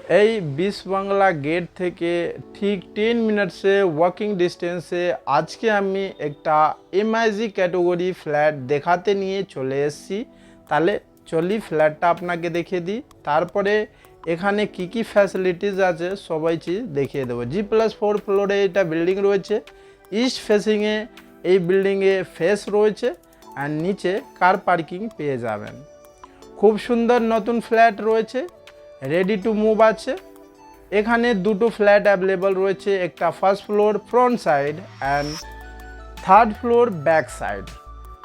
এই বিশ বাংলা গেট থেকে ঠিক 10 মিনিটসে ওয়াকিং ডিস্টেন্সে আজকে আমি একটা এমআইজি ক্যাটাগরি ফ্ল্যাট দেখাতে নিয়ে চলে এসেছি। তাহলে চলি ফ্ল্যাটটা আপনাকে দেখিয়ে দিই, তারপরে এখানে কি কি ফ্যাসিলিটিস আছে সবাই চিজ দেখিয়ে দেবো। G+4 ফ্লোরে এটা বিল্ডিং রয়েছে, ইস্ট ফেসিংয়ে এই বিল্ডিংয়ে ফেস রয়েছে আর নিচে কার পার্কিং পেয়ে যাবেন। খুব সুন্দর নতুন ফ্ল্যাট রয়েছে, রেডি টু মুভ আছে। এখানে দুটো ফ্ল্যাট অ্যাভেলেবল রয়েছে, একটা first floor front side and third floor back side.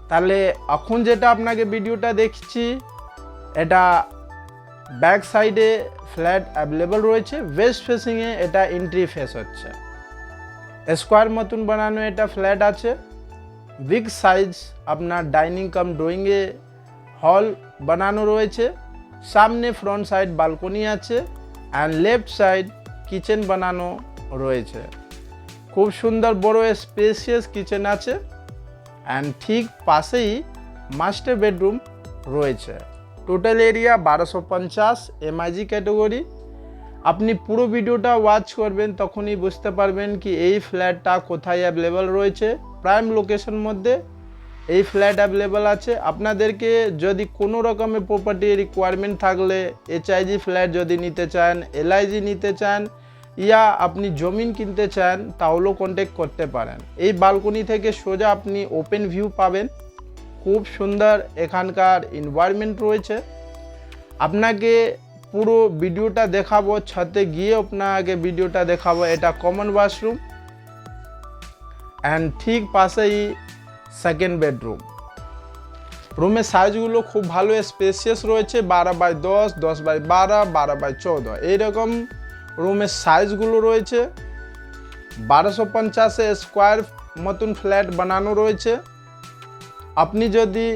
তাহলে এখন যেটা আপনাকে ভিডিওটা দেখছি এটা ব্যাক সাইডে ফ্ল্যাট অ্যাভেলেবল রয়েছে, ওয়েস্ট ফেসিংয়ে এটা এন্ট্রি ফেস হচ্ছে। স্কোয়ার মতন বানানো এটা ফ্ল্যাট আছে, বিগ সাইজ আপনার ডাইনিং কাম ড্রয়িংয়ে হল বানানো রয়েছে, সামনে ফ্রন্ট সাইড বালকনি আছে অ্যান্ড লেফট সাইড কিচেন বানানো রয়েছে। খুব সুন্দর বড় স্পেসিয়াস কিচেন আছে অ্যান্ড ঠিক পাশেই মাস্টার বেডরুম রয়েছে। Total area 1250 MiG category. আপনি পুরো ভিডিওটা ওয়াচ করবেন, তখনই বুঝতে পারবেন কি এই ফ্ল্যাটটা কোথায় অ্যাভেলেবল রয়েছে। প্রাইম লোকেশন মধ্যে এই ফ্ল্যাট অ্যাভেলেবল আছে। আপনাদেরকে যদি কোনো রকমের প্রপার্টি রিকোয়ারমেন্ট থাকলে, এইচআইজি ফ্ল্যাট যদি নিতে চান, এলআইজি নিতে চান, ইয়া আপনি জমিন কিনতে চান, তাহলেও কন্ট্যাক্ট করতে পারেন। এই বালকনি থেকে সোজা আপনি ওপেন ভিউ পাবেন। খুব সুন্দর এখানকার এনভায়রনমেন্ট রয়েছে। আপনাকে পুরো ভিডিওটা দেখাবো, ছাদে গিয়ে আপনাকে ভিডিওটা দেখাবো। এটা কমন ওয়াশরুম অ্যান্ড ঠিক পাশেই সেকেন্ড বেডরুম। রুমের সাইজগুলো খুব ভালো স্পেসিয়াস রয়েছে, 12x10, 10x12, 12x14 এইরকম রুমের সাইজগুলো রয়েছে। 1250 স্কোয়ার মতন ফ্ল্যাট বানানো রয়েছে। আপনি যদি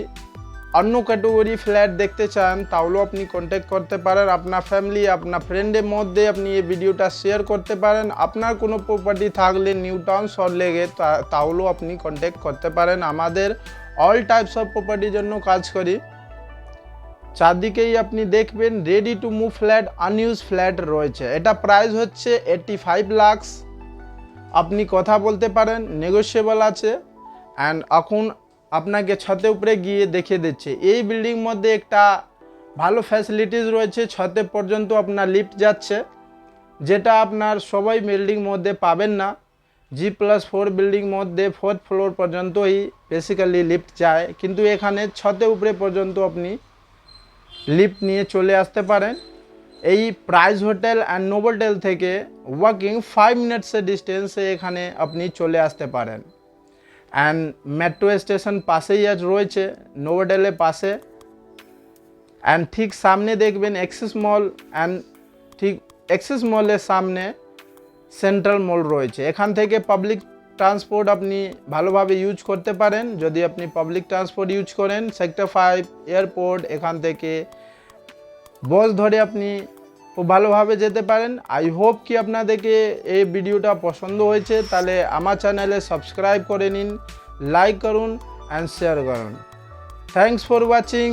অন্য ক্যাটাগরি ফ্ল্যাট দেখতে চান তাহলেও আপনি কন্ট্যাক্ট করতে পারেন। আপনার ফ্যামিলি, আপনার ফ্রেন্ডের মধ্যে আপনি এই ভিডিওটা শেয়ার করতে পারেন। আপনার কোনো প্রপার্টি থাকলে নিউ টাউন সল্টলেকে, তাহলেও আপনি কন্ট্যাক্ট করতে পারেন। আমাদের অল টাইপস অফ প্রপার্টির জন্য কাজ করি। চারদিকেই আপনি দেখবেন ready to move flat, আনইউজ flat রয়েছে। এটা প্রাইস হচ্ছে 85 লাখ। আপনি কথা বলতে পারেন, নেগোশিয়েবল আছে। অ্যান্ড এখন আপনাকে ছাদে উপরে গিয়ে দেখিয়ে দিচ্ছে। এই বিল্ডিং মধ্যে একটা ভালো ফ্যাসিলিটিস রয়েছে, ছাদে পর্যন্ত আপনার লিফট যাচ্ছে, যেটা আপনার সবাই বিল্ডিং মধ্যে পাবেন না। G+4 বিল্ডিং মধ্যে 4th ফ্লোর পর্যন্তই বেসিক্যালি লিফট যায়, কিন্তু এখানে ছাদে উপরে পর্যন্ত আপনি লিফট নিয়ে চলে আসতে পারেন। এই প্রাইজ হোটেল অ্যান্ড নোভোটেল থেকে ওয়াকিং 5 মিনিটসের ডিস্টেন্সে এখানে আপনি চলে আসতে পারেন। অ্যান্ড মেট্রো স্টেশন পাশেই আজ রয়েছে, নোভোটেলের পাশে। অ্যান্ড ঠিক সামনে দেখবেন এক্সিস মল, অ্যান্ড ঠিক এক্সিস মলের সামনে সেন্ট্রাল মল রয়েছে। এখান থেকে পাবলিক ট্রান্সপোর্ট আপনি ভালোভাবে ইউজ করতে পারেন। যদি আপনি পাবলিক ট্রান্সপোর্ট ইউজ করেন, সেক্টর 5 এয়ারপোর্ট, এখান থেকে বাস ধরে আপনি খুব ভালোভাবে যেতে পারেন। আই হোপ কি আপনাদেরকে এই ভিডিওটা পছন্দ হয়েছে। তাহলে আমার চ্যানেলে সাবস্ক্রাইব করে নিন, লাইক করুন অ্যান্ড শেয়ার করুন। Thanks for watching.